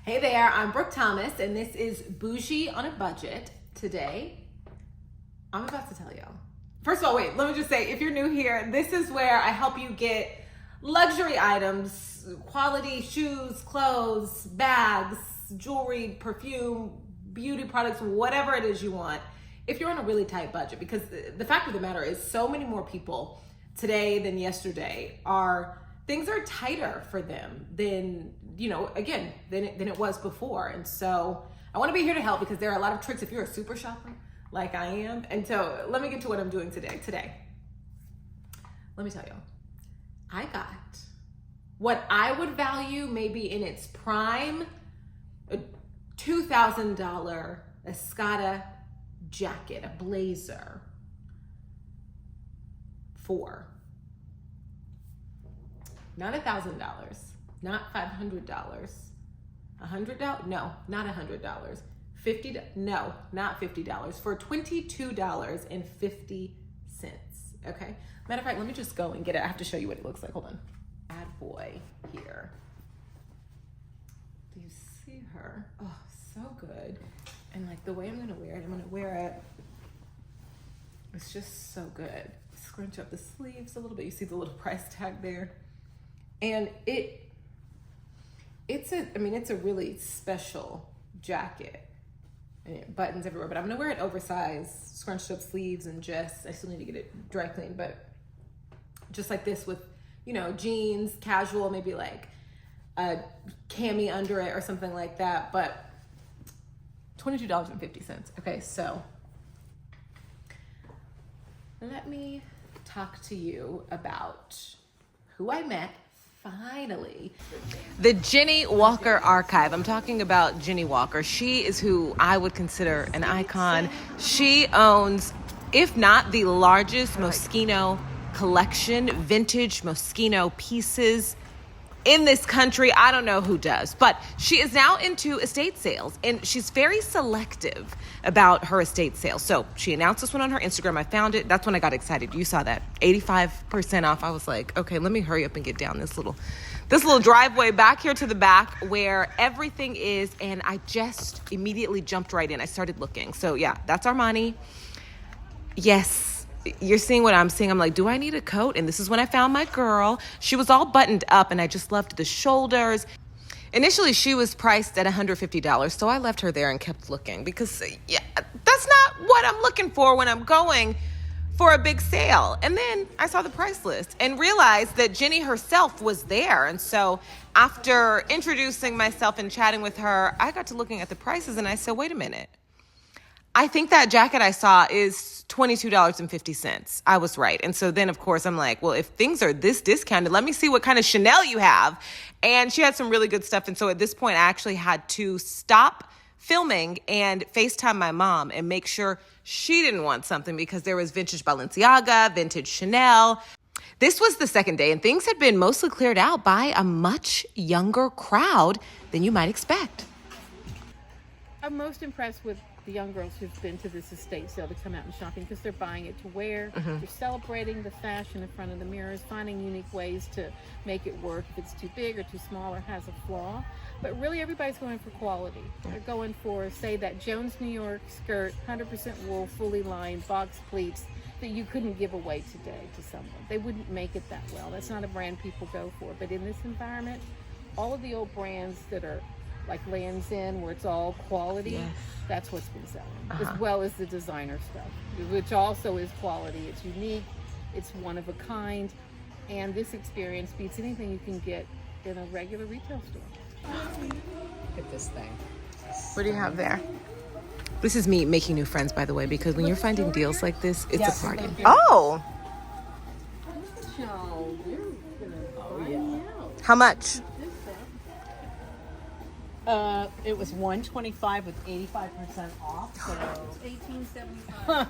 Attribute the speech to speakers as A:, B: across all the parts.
A: Hey there, I'm Brooke Thomas, and this is Bougie on a Budget. Today, I'm about to tell y'all. First of all, wait, let me just say, if you're new here, this is where I help you get luxury items, quality shoes, clothes, bags, jewelry, perfume, beauty products, whatever it is you want, if you're on a really tight budget. Because the fact of the matter is, so many more people today than yesterday things are tighter for them than, than it was before. And so I want to be here to help because there are a lot of tricks if you're a super shopper like I am. And so let me get to what I'm doing today. Let me tell you, I got what I would value maybe in its prime, a $2,000 Escada jacket, a blazer for not $1,000, not $500, $100? No, not $100. $50? No, not $50. For $22.50. Okay. Matter of fact, let me just go and get it. I have to show you what it looks like. Hold on. Bad boy here. Do you see her? Oh, so good. And like the way I'm gonna wear it. It's just so good. Scrunch up the sleeves a little bit. You see the little price tag there. And it's a really special jacket. And it buttons everywhere, but I'm gonna wear it oversized, scrunched up sleeves, and I still need to get it dry cleaned, but just like this with, jeans, casual, maybe like a cami under it or something like that, but $22.50. Okay, so let me talk to you about who I met finally. The Jenny Walker Archive. I'm talking about Jenny Walker. She is who I would consider an icon. She owns, if not the largest Moschino collection, vintage Moschino pieces in this country. I don't know who does, but she is now into estate sales, and she's very selective about her estate sales. So she announced this one on her Instagram. I found it. That's when I got excited. You saw that 85% off. I was like, okay, let me hurry up and get down this little driveway back here to the back where everything is. And I just immediately jumped right in. I started looking. So yeah, that's Armani. Yes. You're seeing what I'm seeing. I'm like, do I need a coat? And this is when I found my girl. She was all buttoned up, and I just loved the shoulders. Initially, she was priced at $150, so I left her there and kept looking because, that's not what I'm looking for when I'm going for a big sale. And then I saw the price list and realized that Jenny herself was there. And so after introducing myself and chatting with her, I got to looking at the prices, and I said, wait a minute. I think that jacket I saw is $22.50. I was right. And so then, of course, I'm like, well, if things are this discounted, let me see what kind of Chanel you have. And she had some really good stuff. And so at this point, I actually had to stop filming and FaceTime my mom and make sure she didn't want something because there was vintage Balenciaga, vintage Chanel. This was the second day, and things had been mostly cleared out by a much younger crowd than you might expect.
B: I'm most impressed with the young girls who've been to this estate sale to come out and shopping because they're buying it to wear. They're celebrating the fashion in front of the mirrors, finding unique ways to make it work if it's too big or too small or has a flaw. But really everybody's going for quality. They're going for, say, that Jones New York skirt, 100% wool, fully lined, box pleats that you couldn't give away today to someone. They wouldn't make it that well. That's not a brand people go for. But in this environment, all of the old brands that are like Lands' End, where it's all quality, yes. That's what's been selling, as well as the designer stuff, which also is quality. It's unique, it's one of a kind, and this experience beats anything you can get in a regular retail store.
C: Look at this thing.
A: What do you have there? This is me making new friends, by the way, because when you're finding deals like this, it's a party. Oh! How much?
C: It was $125 with 85% off. So
B: $18.75.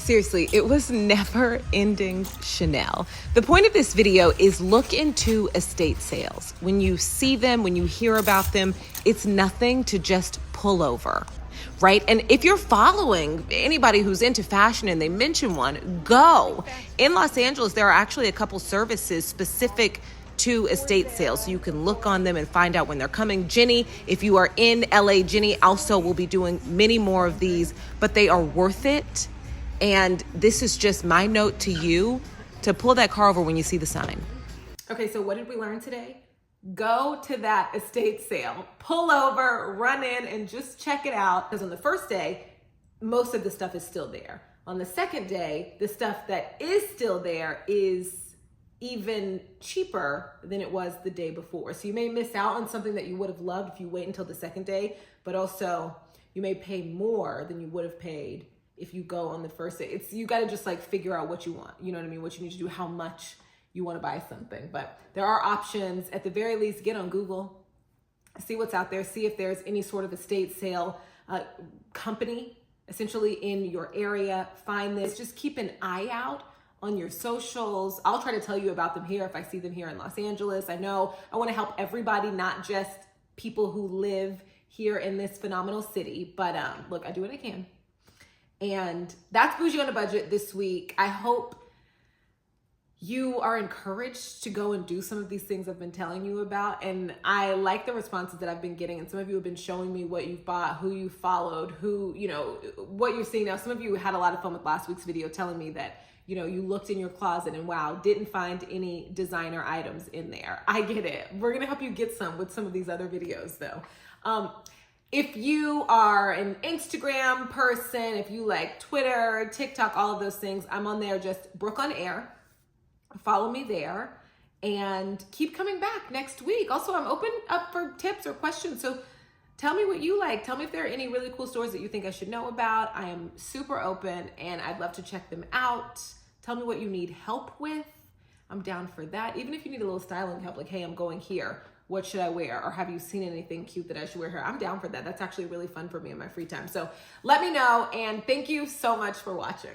A: Seriously, it was never-ending Chanel. The point of this video is look into estate sales. When you see them, when you hear about them, it's nothing to just pull over. right? And if you're following anybody who's into fashion and they mention one, go. In Los Angeles, there are actually a couple services specific to estate sales, so you can look on them and find out when they're coming. Jenny, if you are in LA, Jenny also will be doing many more of these, but they are worth it. And this is just my note to you to pull that car over when you see the sign. Okay, so what did we learn today? Go to that estate sale, pull over, run in, and just check it out. Because on the first day, most of the stuff is still there. On the second day, the stuff that is still there is even cheaper than it was the day before. So you may miss out on something that you would have loved if you wait until the second day, but also you may pay more than you would have paid if you go on the first day. You got to just like figure out what you want. You know what I mean? What you need to do, how much you want to buy something. But there are options. At the very least, get on Google, see what's out there, see if there's any sort of estate sale company essentially in your area. Find this. Just keep an eye out on your socials. I'll try to tell you about them here if I see them here in Los Angeles. I know I want to help everybody, not just people who live here in this phenomenal city. But look, I do what I can. And that's Bougie on a Budget this week. I hope you are encouraged to go and do some of these things I've been telling you about. And I like the responses that I've been getting. And some of you have been showing me what you've bought, who you followed, who, you know, what you're seeing now. Some of you had a lot of fun with last week's video telling me that, you know, you looked in your closet and wow, didn't find any designer items in there. I get it. We're going to help you get some with some of these other videos though. If you are an Instagram person, if you like Twitter, TikTok, all of those things, I'm on there, just Brooke on Air. Follow me there and keep coming back next week. Also, I'm open up for tips or questions. So tell me what you like. Tell me if there are any really cool stores that you think I should know about. I am super open and I'd love to check them out. Tell me what you need help with. I'm down for that. Even if you need a little styling help, like, hey, I'm going here. What should I wear? Or have you seen anything cute that I should wear here? I'm down for that. That's actually really fun for me in my free time. So let me know. And thank you so much for watching.